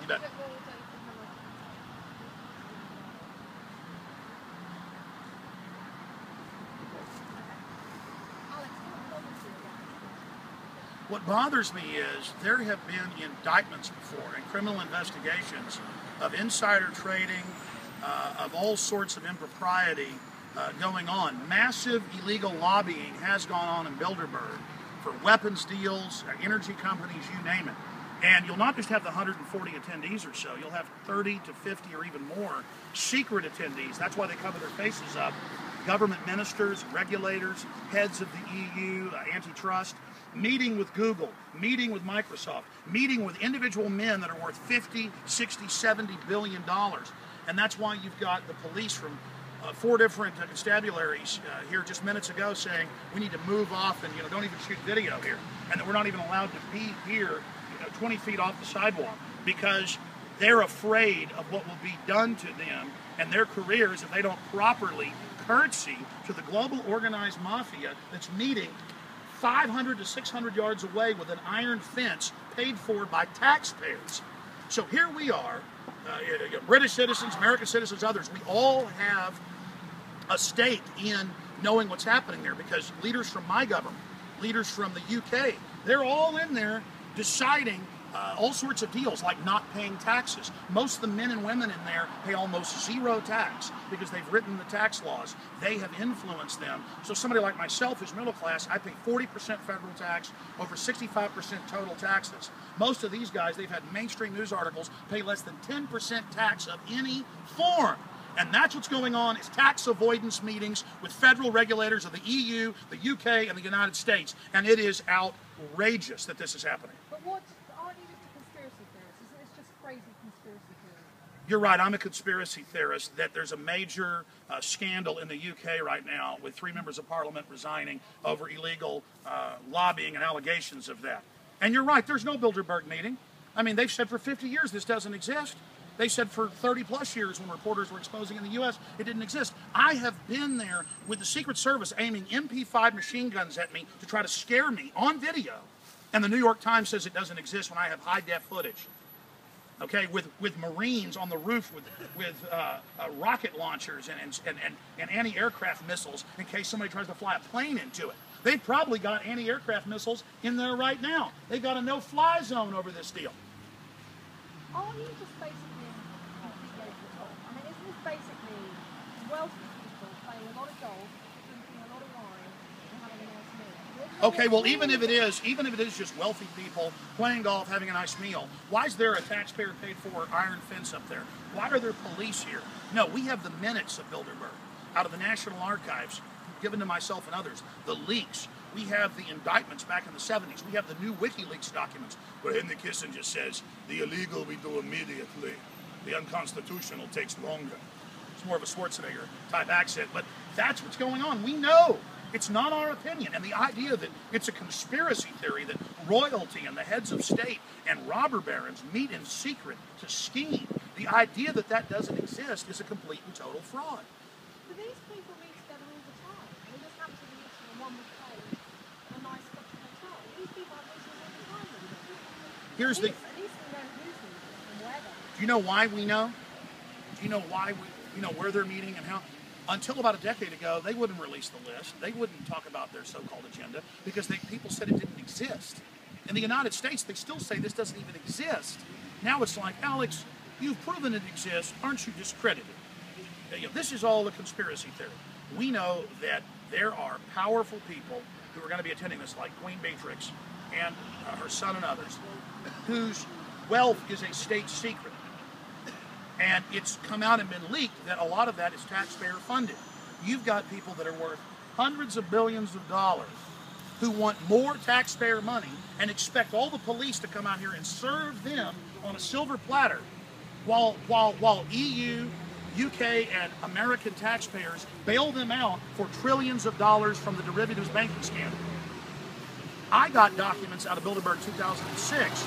You bet. What bothers me is there have been indictments before and criminal investigations of insider trading, of all sorts of impropriety going on. Massive illegal lobbying has gone on in Bilderberg for weapons deals, energy companies, you name it. And you'll not just have the 140 attendees or so, you'll have 30 to 50 or even more secret attendees. That's why they cover their faces up. Government ministers, regulators, heads of the EU, antitrust, meeting with Google, meeting with Microsoft, meeting with individual men that are worth 50, 60, 70 billion dollars. And that's why you've got the police from 4 different constabularies here just minutes ago saying we need to move off and don't even shoot video here, and that we're not even allowed to be here 20 feet off the sidewalk because they're afraid of what will be done to them and their careers if they don't properly curtsy to the global organized mafia that's meeting 500 to 600 yards away with an iron fence paid for by taxpayers. So here we are, British citizens, American citizens, others, we all have a stake in knowing what's happening there because leaders from my government, leaders from the UK, they're all in there deciding all sorts of deals like not paying taxes. Most of the men and women in there pay almost zero tax because they've written the tax laws. They have influenced them. So somebody like myself who's middle class, I pay 40% federal tax, over 65% total taxes. Most of these guys, they've had mainstream news articles pay less than 10% tax of any form. And that's what's going on is tax avoidance meetings with federal regulators of the EU, the UK, and the United States. And it is outrageous that this is happening. But what, aren't you just a conspiracy theorist? Isn't this just crazy conspiracy theory? You're right, I'm a conspiracy theorist that there's a major scandal in the UK right now with 3 members of parliament resigning over illegal lobbying and allegations of that. And you're right, there's no Bilderberg meeting. I mean, they've said for 50 years this doesn't exist. They said for 30 plus years when reporters were exposing in the U.S., it didn't exist. I have been there with the Secret Service aiming MP5 machine guns at me to try to scare me on video. And the New York Times says it doesn't exist when I have high-def footage. Okay, with Marines on the roof with rocket launchers and anti-aircraft missiles in case somebody tries to fly a plane into it. They've probably got anti-aircraft missiles in there right now. They've got a no-fly zone over this deal. Aren't you just basically I mean, isn't this basically wealthy people playing a lot of golf, drinking a lot of wine, and having a nice meal? Okay, well, even if it is just wealthy people playing golf, having a nice meal, why is there a taxpayer paid for iron fence up there? Why are there police here? No, we have the minutes of Bilderberg out of the National Archives, given to myself and others, the leaks. We have the indictments back in the 70s. We have the new WikiLeaks documents where Henry Kissinger says, the illegal we do immediately. The unconstitutional takes longer. It's more of a Schwarzenegger type accent, but that's what's going on. We know. It's not our opinion. And the idea that it's a conspiracy theory that royalty and the heads of state and robber barons meet in secret to scheme, the idea that that doesn't exist is a complete and total fraud. Do these people meet together all the time? They just happen to be meeting in one with a nice country hotel. These people have meetings all the time. Here's the... Do you know why we know? Do you know why where they're meeting and how? Until about a decade ago, they wouldn't release the list. They wouldn't talk about their so-called agenda because people said it didn't exist. In the United States, they still say this doesn't even exist. Now it's like, Alex, you've proven it exists. Aren't you discredited? This is all a conspiracy theory. We know that there are powerful people who are going to be attending this, like Queen Beatrix and her son and others, whose wealth is a state secret. And it's come out and been leaked that a lot of that is taxpayer funded. You've got people that are worth hundreds of billions of dollars who want more taxpayer money and expect all the police to come out here and serve them on a silver platter while EU, UK, and American taxpayers bail them out for trillions of dollars from the derivatives banking scandal. I got documents out of Bilderberg 2006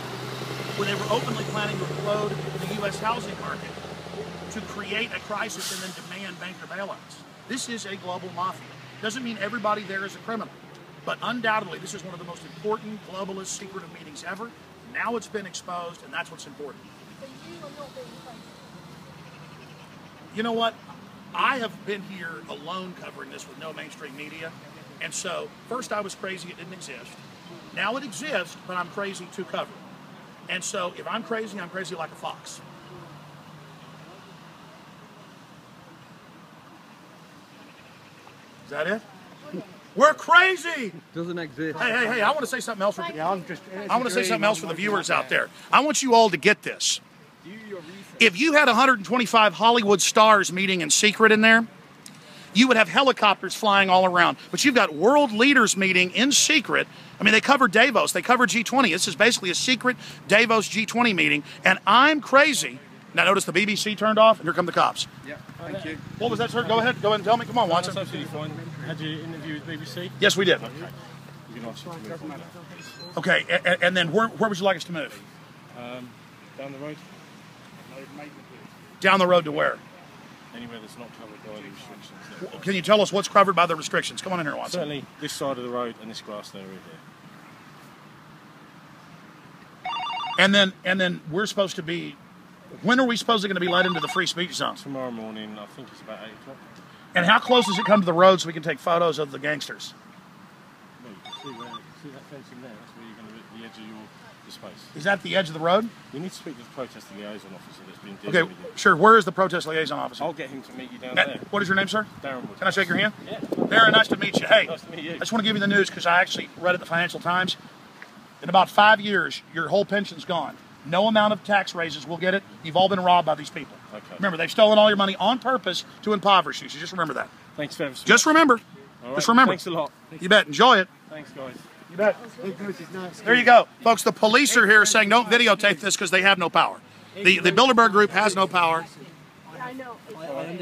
where they were openly planning to implode the U.S. housing market to create a crisis and then demand banker bailouts. This is a global mafia. Doesn't mean everybody there is a criminal, but undoubtedly this is one of the most important globalist secretive meetings ever. Now it's been exposed, and that's what's important. So you are not being crazy. You know what? I have been here alone covering this with no mainstream media. And so, first I was crazy, it didn't exist. Now it exists, but I'm crazy to cover it. And so, if I'm crazy like a fox. Is that it? We're crazy! Doesn't exist. Hey, I want to say something else for the viewers out there. I want you all to get this. If you had 125 Hollywood stars meeting in secret in there, you would have helicopters flying all around. But you've got world leaders meeting in secret. I mean, they covered Davos. They covered G20. This is basically a secret Davos G20 meeting. And I'm crazy. Now, notice the BBC turned off, and here come the cops. Yeah, thank you. What was that, sir? Go ahead and tell me. Come on, Watson. That's absolutely fine. Had you interviewed BBC? Yes, we did. Okay. You can ask them to move on now. Okay, and then where would you like us to move? Down the road? Down the road to where? Anywhere that's not covered by the restrictions. Can you tell us what's covered by the restrictions? Come on in here, Watson. Certainly this side of the road and this grass area here. And then we're supposed to be. When are we supposedly going to be let into the free speech zone? Tomorrow morning, I think it's about 8 o'clock. And how close does it come to the road so we can take photos of the gangsters? Well, you can see that fence in there. That's where you're going to be at the edge of the space. Is that the edge of the road? You need to speak to the protest liaison officer that's been dealing Okay, with you. sure. Where is the protest liaison officer? I'll get him to meet you down there. What is your name, sir? Darren Wood. Can I shake your hand? Yeah. Darren, nice to meet you. Hey, Nice to meet you. I just want to give you the news because I actually read it in the Financial Times. In about 5 years, your whole pension's gone. No amount of tax raises will get it. You've all been robbed by these people. Okay. Remember, they've stolen all your money on purpose to impoverish you. So just remember that. Thanks very much. Just remember. All right. Just remember. Thanks a lot. You bet. Enjoy it. Thanks, guys. You bet. There you go. Folks, the police are here saying don't videotape this because they have no power. The Bilderberg group has no power. I know.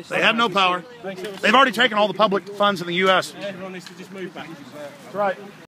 They have no power. They've already taken all the public funds in the U.S. Everyone needs to just move back. That's right.